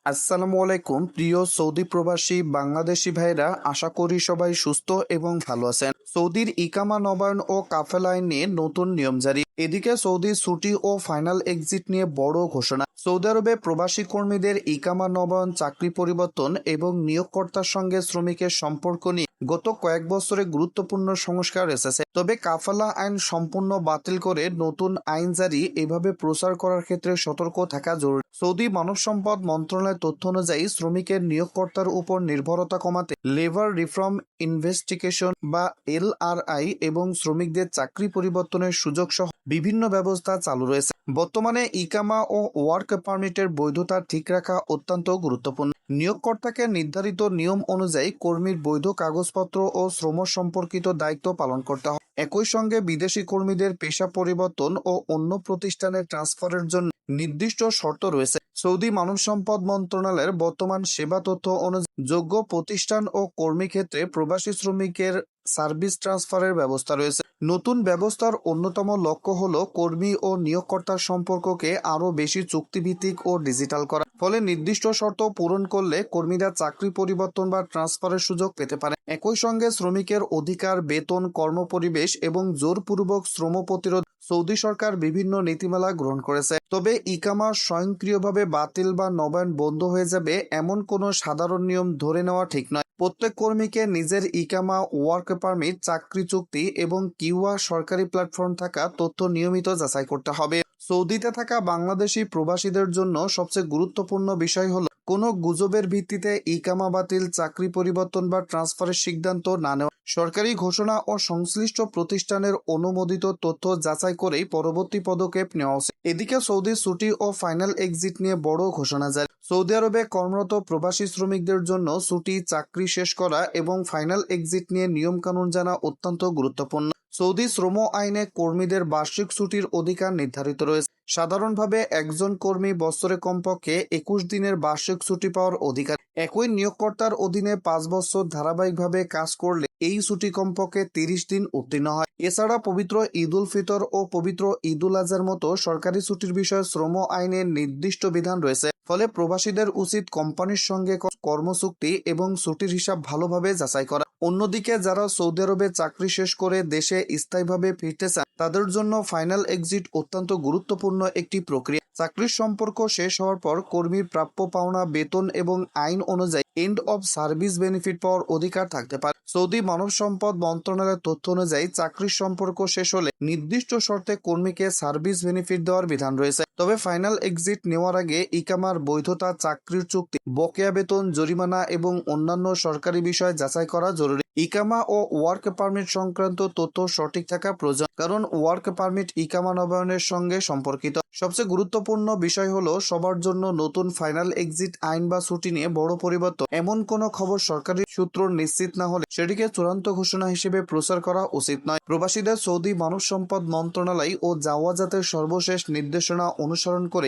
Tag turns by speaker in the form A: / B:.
A: আসসালামু আলাইকুম প্রিয় সৌদি প্রবাসী বাংলাদেশি ভাইরা, আশা করি সবাই সুস্থ এবং ভালো আছেন। সৌদির ইকামা নবায়ন ও কাফেলা আইন নিয়ে নতুন নিয়ম জারি। এদিকে সৌদির ছুটি ও ফাইনাল এক্সিট নিয়ে বড় ঘোষণা। সৌদি আরবে প্রবাসী কর্মীদের ইকামা নবায়ন, চাকরি পরিবর্তন এবং নিয়োগকর্তার সঙ্গে শ্রমিকের সম্পর্ক নিয়ে গত কয়েক বছরে গুরুত্বপূর্ণ সংস্কার এসেছে। তবে কাফালা আইন সম্পূর্ণ বাতিল করে নতুন আইন জারি এভাবে প্রচার করার ক্ষেত্রে সতর্ক থাকা জরুরি। সৌদি মানব সম্পদ মন্ত্রণালয়ের তথ্য অনুযায়ী শ্রমিকের নিয়োগকর্তার উপর নির্ভরতা কমাতে লেবার রিফর্ম ইনভেস্টিগেশন বা LRI এবং শ্রমিকদের চাকরি পরিবর্তনের সুযোগ সহ বিভিন্ন ব্যবস্থা চালু রয়েছে। বর্তমানে ইকামা ও ওয়ার্ক পারমিটের বৈধতা ঠিক রাখা অত্যন্ত গুরুত্বপূর্ণ। নিয়োগকর্তাকে নির্ধারিত নিয়ম অনুযায়ী কর্মীর বৈধ কাগজপত্র ও শ্রম সম্পর্কিত দায়িত্ব পালন করতে হবে। একই সঙ্গে বিদেশি কর্মীদের পেশা পরিবর্তন ও অন্য প্রতিষ্ঠানে ট্রান্সফারের জন্য নির্দিষ্ট শর্ত রয়েছে। সৌদি মানব সম্পদ মন্ত্রণালয়ের বর্তমান সেবা তথ্য অনুযায়ী যোগ্য প্রতিষ্ঠান ও কর্মী ক্ষেত্রে প্রবাসী শ্রমিকের সার্ভিস ট্রান্সফারের ব্যবস্থা রয়েছে। নতুন ব্যবস্থার অন্যতম লক্ষ্য হলো কর্মী ও নিয়োগকর্তার সম্পর্ককে আরও বেশি চুক্তিভিত্তিক ও ডিজিটাল করা। ফলে নির্দিষ্ট শর্ত পূরণ করলে কর্মীরা চাকরি পরিবর্তন বা ট্রান্সফারের সুযোগ পেতে পারে। একই সঙ্গে শ্রমিকের অধিকার, বেতন, কর্মপরিবেশ এবং জোরপূর্বক শ্রম প্রতিরোধ সৌদি সরকার বিভিন্ন নীতিমালা গ্রহণ করেছে। তবে ইকামা স্বয়ংক্রিয়ভাবে বাতিল বা নবায়ন বন্ধ হয়ে যাবে এমন কোনো সাধারণ নিয়ম ধরে নেওয়া ঠিক নয়। প্রত্যেক কর্মীকে নিজের ইকামা, ওয়ার্ক পারমিট, চাকরি চুক্তি এবং কিউআর সরকারি প্ল্যাটফর্ম থাকা তথ্য নিয়মিত যাচাই করতে হবে। সৌদিতে থাকা বাংলাদেশি প্রবাসীদের জন্য সবচেয়ে গুরুত্বপূর্ণ বিষয় হলো কোনো গুজবের ভিত্তিতে ইকামা বাতিল, চাকরি পরিবর্তন বা ট্রান্সফারের সিদ্ধান্ত না নেওয়া। সরকারি ঘোষণা ও সংশ্লিষ্ট প্রতিষ্ঠানের অনুমোদিত তথ্য যাচাই করেই পরবর্তী পদক্ষেপ নেওয়া উচিত। এদিকে সৌদি ছুটি ও ফাইনাল এক্সিট নিয়ে বড় ঘোষণা জারি। সৌদি আরবে কর্মরত প্রবাসী শ্রমিকদের জন্য ছুটি, চাকরি শেষ করা এবং ফাইনাল এক্সিট নিয়ে নিয়মকানুন জানা অত্যন্ত গুরুত্বপূর্ণ। সৌদি শ্রম আইনে কর্মীদের বার্ষিক ছুটির অধিকার নির্ধারিত রয়েছে। সাধারণভাবে একজন কর্মী বছরে কমপক্ষে 21 দিনের বার্ষিক ছুটি পাওয়ার অধিকার। একই নিয়োগকর্তার অধীনে 5 বছর ধারাবাহিকভাবে কাজ করলে এই ছুটি কমপক্ষে 30 দিন উত্তীর্ণ হয়। এছাড়া পবিত্র ঈদ উল ফিতর ও পবিত্র ঈদ উল আজহার মতো সরকারি ছুটির বিষয়ে শ্রম আইনের নির্দিষ্ট বিধান রয়েছে। ফলে প্রবাসীদের উচিত কোম্পানির সঙ্গে কর্মচুক্তি এবং ছুটির হিসাব ভালোভাবে যাচাই করা। অন্যদিকে যারা সৌদি আরবে চাকরি শেষ করে দেশে স্থায়ীভাবে ফিরতে চান তাদের জন্য ফাইনাল এক্সিট অত্যন্ত গুরুত্বপূর্ণ একটি প্রক্রিয়া। চাকরির সম্পর্ক শেষ হওয়ার পর কর্মীর প্রাপ্য পাওনা, বেতন এবং আইন অনুযায়ী এন্ড অব সার্ভিস বেনিফিট পাওয়ার অধিকার থাকতে পারে। সৌদি মানব সম্পদ মন্ত্রণালয়ের তথ্য অনুযায়ী চাকরির সম্পর্ক শেষ হলে নির্দিষ্ট শর্তে কর্মীকে সার্ভিস বেনিফিট দেওয়ার বিধান রয়েছে। তবে ফাইনাল এক্সিট নেওয়ার আগে ইকামার বৈধতা, চাকরির চুক্তি, বকেয়া বেতন, জরিমানা এবং অন্যান্য সরকারি বিষয় যাচাই করা জরুরি। ইকামা ও ওয়ার্ক পারমিট সংক্রান্ত তথ্য সঠিক থাকা প্রয়োজন, কারণ ওয়ার্ক পারমিট ইকামা নবায়নের সঙ্গে সম্পর্কিত। সবচেয়ে গুরুত্বপূর্ণ বিষয় হলো সবার জন্য নতুন ফাইনাল এক্সিট আইন বা ছুটি নিয়ে বড় পরিবর্তন এমন কোনো খবর সরকারি সূত্র নিশ্চিত না হলে সেটিকে চূড়ান্ত ঘোষণা হিসেবে প্রচার করা উচিত নয়। প্রবাসীদের সৌদি মানব সম্পদ মন্ত্রণালয় ও জাওয়াজাতের সর্বশেষ নির্দেশনা অনুসরণ করে